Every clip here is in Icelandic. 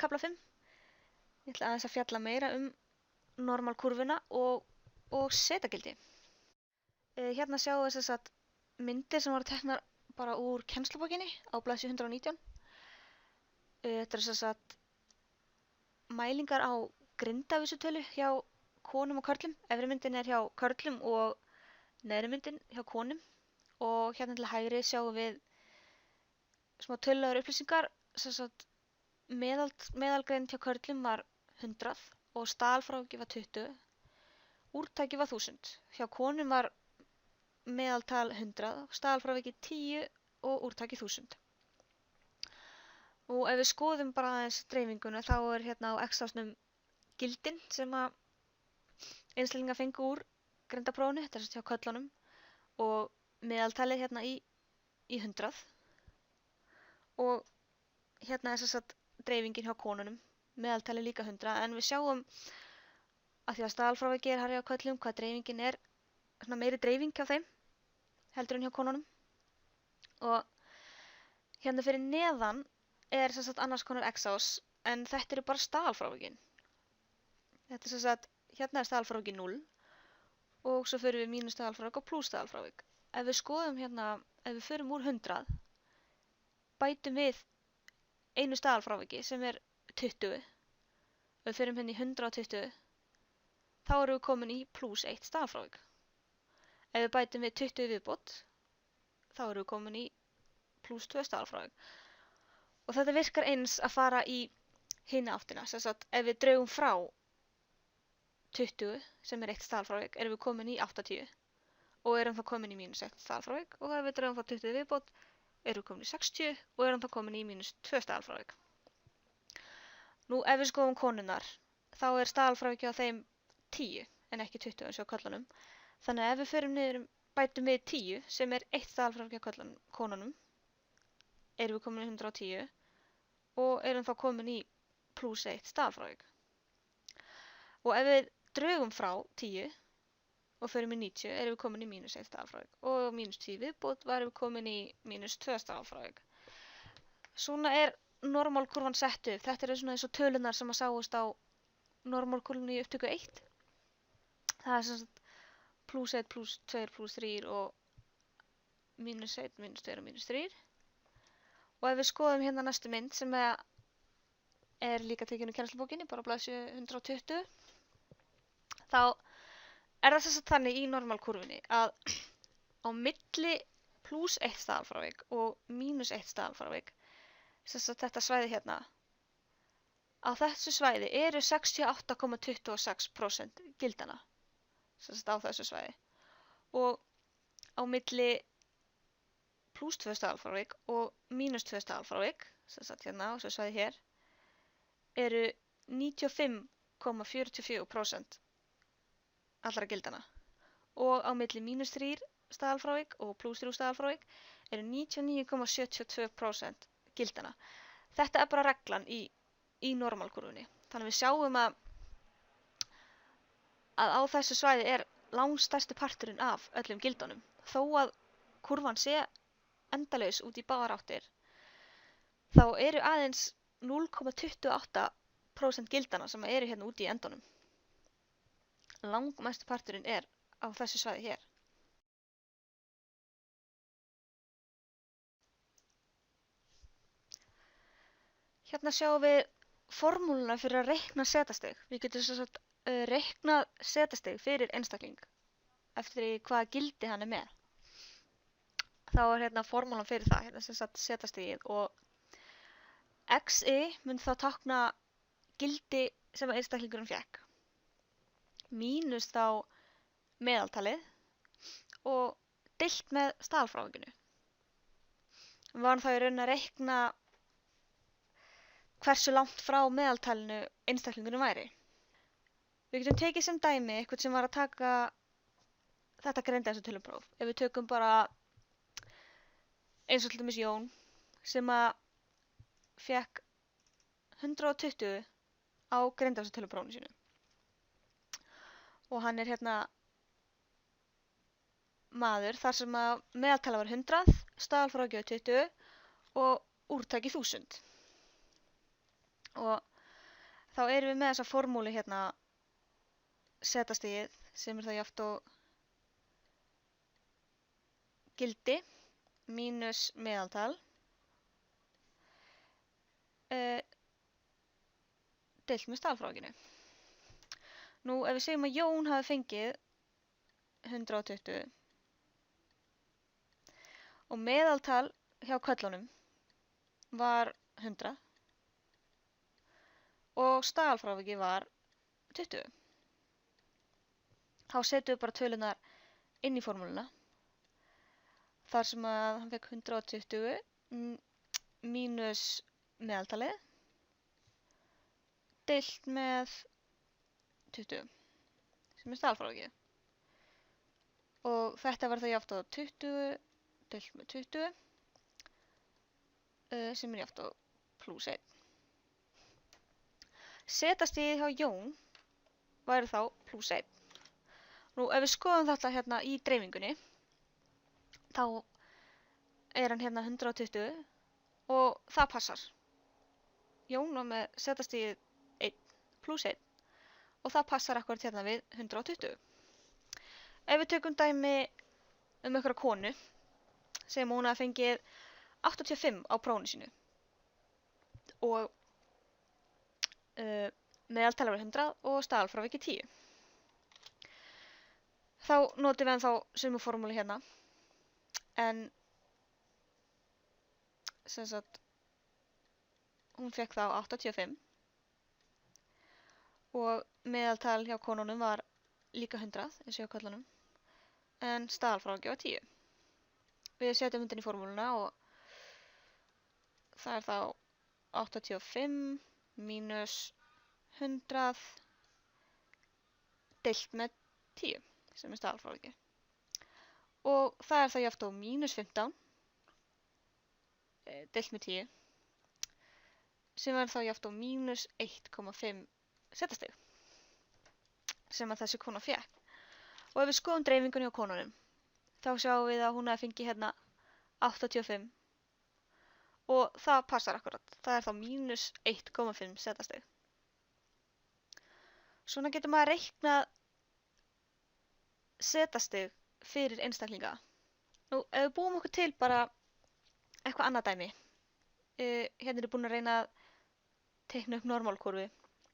kafla 5. Ég ætla aðeins að fjalla meira normalkúrfuna og setagildi. Hérna sjáum við þess að myndir sem voru teknar bara úr kennslubókinni á blaðsíðu 119. Þetta er þess að mælingar á grindavísutölu hjá konum og körlum. Efri myndin er hjá körlum og neðri myndin hjá konum. Og hérna til hægri sjáum við smá tölulegar upplýsingar. Þess að meðalgreind hjá körlum var 100 og staðalfráviki var 20. Úrtaki var 1000. Hjá konum var meðaltal 100, staðalfráviki 10 og úrtaki 1000. Og ef við skoðum bara aðeins dreifinguna þá er hérna á x-ásnum gildin sem að einstaklingar fengu úr grindaprófinu, þetta er hjá körlunum, og meðaltalið hérna í 100. Og hérna er þess að dreifingin hjá konunum, meðaltalið líka 100, en við sjáum að því að staðalfráviki er hærri á körlum hvað dreifingin er svona meiri dreifing hjá þeim heldur en hjá konunum. Og hérna fyrir neðan er sem sagt annars konar x-ás, en þetta eru bara staðalfrávikin. Þetta er sem sagt, hérna er staðalfráviki 0 og svo förum við mínus staðalfrávik og pluss staðalfrávik. Ef við skoðum hérna, ef við förum úr 100, bætum við einu staðalfráviki sem er 20. Ef við förum hérna í 120, þá erum við komin í pluss 1 staðalfrávik. Ef við bætum við 20 viðbót, þá erum við komin í pluss 2 staðalfrávik. Og þetta virkar eins að fara í hina áttina, þess að ef við draugum frá 20 sem er 1 staðalfrávik erum við komin í 80 og erum þá komin í mínus 1 staðalfrávik, og ef við draugum frá 20 viðbót erum við komin í 60 og erum þá komin í mínus 2 staðalfrávik. Nú ef við skoðum konunnar þá er staðalfráviki á þeim 10 en ekki 20 eins og körlunum, þannig að ef við förum niður bætum við 10 sem er 1 staðalfráviki á konunum erum við komin í 110 og erum þá komin í pluss 1 staðalfrávik. Og ef við draugum frá 10 og förum í 90 erum við komin í mínus 1 staðalfrávik og mínus 10 viðbót varum við komin í mínus 2 staðalfrávik. Svona er normalkúrfan sett upp. Þetta eru svona eins og tölunar sem að sáust á normalkúrfunni í upptöku 1. Það er sem sagt pluss 1, pluss 2, pluss 3 og mínus 1, mínus 2 og mínus 3. Og ef við skoðum hérna næstu mynd sem er líka tekin úr kennslubókinni, bara á blaðsíðu 120, þá er það þess að þannig í normalkúrfunni að á milli pluss 1 staðalfrávik og mínus 1 staðalfrávik, þess að þetta svæði hérna, á þessu svæði eru 68,26% gildana, þess að á þessu svæði. Og á milli pluss 2 staðalfrávik og mínus 2 staðalfrávik, sem sagt hérna á þessu svæði hér, eru 95,44% allra gildana. Og á milli mínus 3 staðalfrávik og pluss 3 staðalfrávik eru 99,72% gildana. Þetta er bara reglan í normalkúrfunni. Þannig að við sjáum að á þessu svæði er langstærsti parturinn af öllum gildunum. Þó að kúrfan sé endalaus út í báðar áttir, þá eru aðeins 0,28% gildana sem eru hérna úti í endunum. Langmesti parturinn er á þessu svæði hér. Hérna sjáum við formúluna fyrir að reikna setastig. Við getum svo sagt reiknað setastig fyrir einstakling eftir hvaða gildi hann er með. Þá er hérna formúlan fyrir það, hérna sem sagt setastigið, og xi mun þá tákna gildi sem einstaklingurinn fékk, mínus þá meðaltalið og deilt með staðalfrávikinu. Við varum þá í raun að reikna hversu langt frá meðaltalinu einstaklingurinn væri. Við getum tekið sem dæmi eitthvað sem var að taka þetta greindarvísitölupróf. Ef við tökum bara eins og til dæmis Jón sem að fékk 120 á greindarvísitöluprófinu sínu. Og hann er hérna maður þar sem að meðaltala var 100, staðalfráviki 20 og úrtaki 1000. Og þá erum við með þessa formúlu hérna setastigið sem það jafnt og gildi mínus meðaltal deilt með staðalfrávikinu. Nú ef við segjum að Jón hafi fengið 120 og meðaltal hjá köllunum var 100 og staðalfrávikið var 20. Þá setjum við bara tölunar inn í formúluna þar sem að hann fekk 120 mínus meðaltalið deilt með 20 sem er staðalfrávikið. Og þetta var það jafnt á 20 deilt með 20 sem er jafnt á plus 1. Setastigið hjá Jón væri þá plus 1. Nú ef við skoðum þetta hérna í dreifingunni þá er hann hérna 120 og það passar. Jón var með setastigið 1 plus 1 og það passar akkurat hérna við 120. Ef við tökum dæmi einhverja konu sem hún hafi fengið 85 á prófinu sínu og meðaltalið var 100 og staðalfrávikið 10. Þá notum við ennþá sömu formúlu hérna en sem sagt hún fekk þá 85 og meðaltal hjá konunum var líka 100 eins og hjá köllunum en staðalfrávikið var 10. Við setjum undan í formúluna og það er þá 85 mínus 100 deilt með 10 sem er staðalfrávikið. Og það er þá jafnt á mínus 15 deilt með 10 sem er þá jafnt á mínus 1,5 setastig sem að þessi kona fékk. Og ef við skoðum dreifingunni á konunum þá sjáum við að hún hafi fengið hérna 85 og það passar akkurat. Það er þá mínus 1,5 setastig. Svona getur maður reiknað setastig fyrir einstaklinga. Nú, ef við búum okkur til bara eitthvað annað dæmi. Hérna er ég búin að reyna að teikna upp normálkurvu.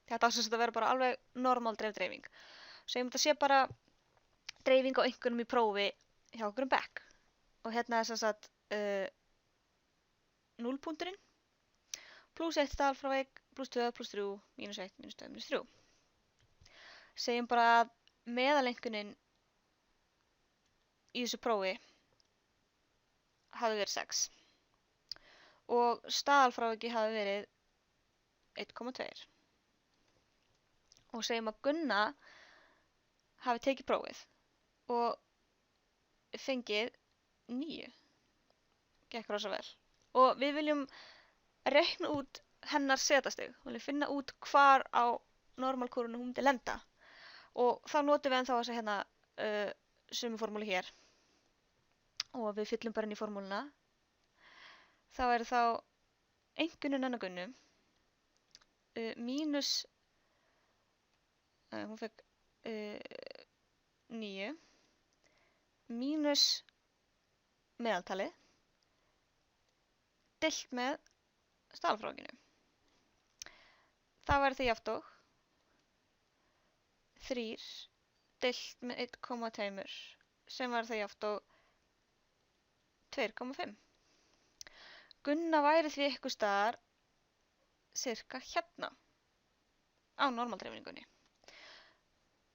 Þetta ásast að vera bara alveg normál dreifing. Segjum þetta sé bara dreifing á einhvernum í prófi hjá okkur bekk. Og hérna er sem sagt 0 punkturinn plus 1 staðalfrávik plus 2 plus 3 minus 1 minus 2 minus 3. Segjum bara að meðaleinkunnin í þessu prófi hafi verið 6 og staðalfrávikið hafi verið 1,2 og segjum að Gunna hafi tekið prófið og fengið 9. Gekk rosa vel. Og við viljum reikna út hennar setastig. Við viljum finna út hvar á normálkurvunni hún myndi lenda. Og þá notum við ennþá þessa hérna sömu formúlu hér. Og við fyllum bara inn í formúluna. Þá er þá einkunnin hennar Gunnu mínus hún fekk 9 mínus meðaltalið deilt með staðalfrávikinu. Það væri því jafnt og 3 deilt með 1,2 sem væri því jafnt og 2,5. Gunna væri því eitthvað staðar cirka hérna á normaldreifingunni.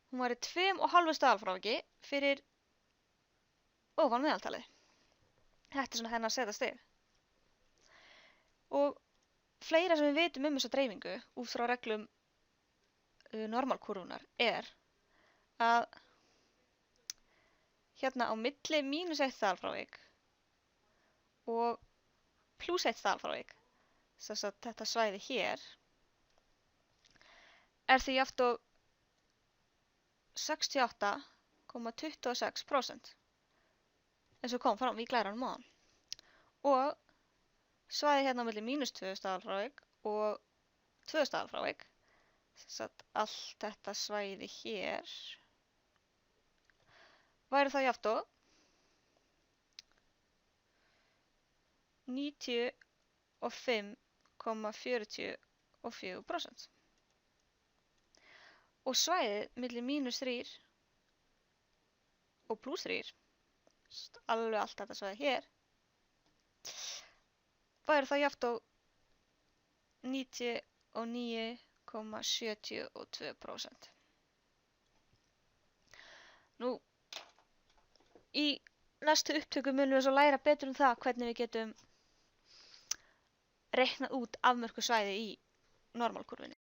Hún væri 2,5 staðalfráviki fyrir ofan meðaltalið. Þetta er svona hennar setastig. Og fleira sem við vitum þessa dreifingu út frá reglum normálkurvunar er að hérna á milli mínus 1 staðalfrávik og plus 1 staðalfrávik, þess að þetta svæði hér er því jafnt og 68,26% eins og kom fram í glæranum áðan. Og svæði hérna á milli mínus 2 staðalfrávik og 2 staðalfrávik Satt allt þetta svæði hér væri þá jafnt og 95,44%. Og svæðið milli -3 og +3, alveg allt þetta svæði hér, væri þá jafnt og 99,72%. Nú, í næstu upptöku munum við svo læra betur um það hvernig við getum reiknað út afmörkuð svæði í normalkúrfunni.